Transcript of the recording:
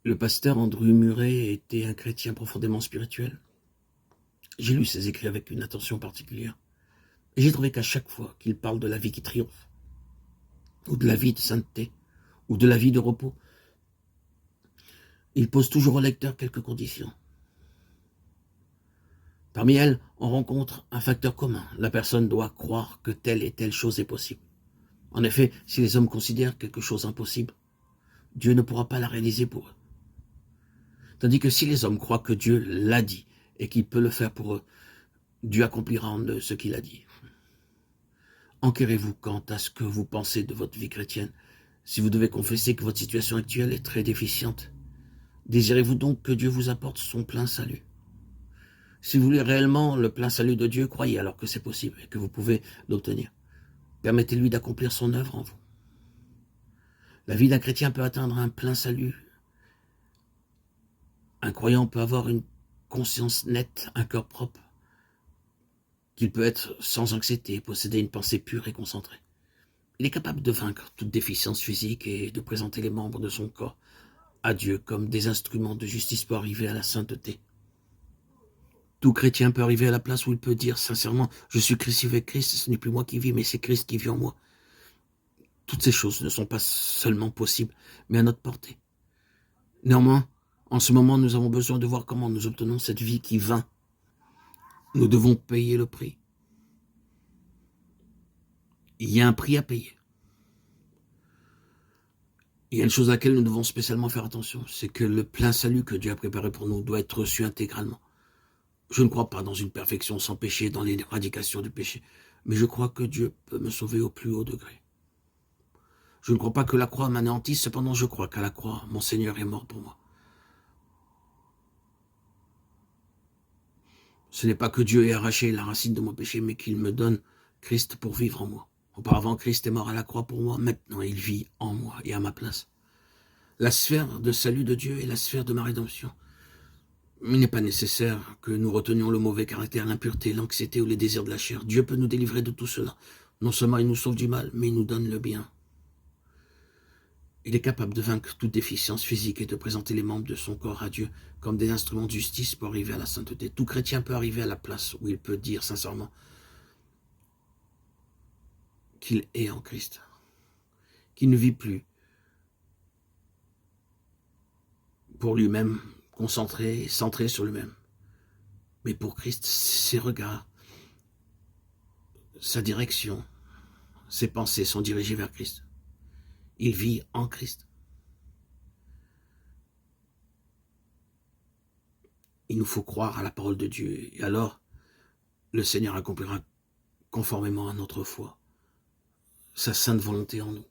Le pasteur Andrew Murray était un chrétien profondément spirituel. J'ai lu ses écrits avec une attention particulière. Et j'ai trouvé qu'à chaque fois qu'il parle de la vie qui triomphe, ou de la vie de sainteté, ou de la vie de repos, il pose toujours au lecteur quelques conditions. Parmi elles, on rencontre un facteur commun. La personne doit croire que telle et telle chose est possible. En effet, si les hommes considèrent quelque chose impossible, Dieu ne pourra pas la réaliser pour eux. Tandis que si les hommes croient que Dieu l'a dit et qu'il peut le faire pour eux, Dieu accomplira en eux ce qu'il a dit. Enquérez-vous quant à ce que vous pensez de votre vie chrétienne. Si vous devez confesser que votre situation actuelle est très déficiente, désirez-vous donc que Dieu vous apporte son plein salut? Si vous voulez réellement le plein salut de Dieu, croyez alors que c'est possible et que vous pouvez l'obtenir. Permettez-lui d'accomplir son œuvre en vous. La vie d'un chrétien peut atteindre un plein salut. Un croyant peut avoir une conscience nette, un cœur propre, qu'il peut être sans anxiété, posséder une pensée pure et concentrée. Il est capable de vaincre toute déficience physique et de présenter les membres de son corps à Dieu comme des instruments de justice pour arriver à la sainteté. Tout chrétien peut arriver à la place où il peut dire sincèrement « Je suis crucifié avec Christ, ce n'est plus moi qui vis, mais c'est Christ qui vit en moi ». Toutes ces choses ne sont pas seulement possibles, mais à notre portée. Néanmoins, en ce moment, nous avons besoin de voir comment nous obtenons cette vie qui vint. Nous devons payer le prix. Il y a un prix à payer. Il y a une chose à laquelle nous devons spécialement faire attention, c'est que le plein salut que Dieu a préparé pour nous doit être reçu intégralement. Je ne crois pas dans une perfection sans péché, dans l'éradication du péché, mais je crois que Dieu peut me sauver au plus haut degré. Je ne crois pas que la croix m'anéantisse, cependant je crois qu'à la croix, mon Seigneur est mort pour moi. Ce n'est pas que Dieu ait arraché la racine de mon péché, mais qu'il me donne Christ pour vivre en moi. Auparavant, Christ est mort à la croix pour moi, maintenant il vit en moi et à ma place. La sphère de salut de Dieu est la sphère de ma rédemption. Il n'est pas nécessaire que nous retenions le mauvais caractère, l'impureté, l'anxiété ou les désirs de la chair. Dieu peut nous délivrer de tout cela. Non seulement il nous sauve du mal, mais il nous donne le bien. Il est capable de vaincre toute déficience physique et de présenter les membres de son corps à Dieu comme des instruments de justice pour arriver à la sainteté. Tout chrétien peut arriver à la place où il peut dire sincèrement qu'il est en Christ, qu'il ne vit plus pour lui-même, concentré et centré sur lui-même, mais pour Christ, ses regards, sa direction, ses pensées sont dirigées vers Christ. Il vit en Christ. Il nous faut croire à la parole de Dieu, et alors le Seigneur accomplira conformément à notre foi sa sainte volonté en nous.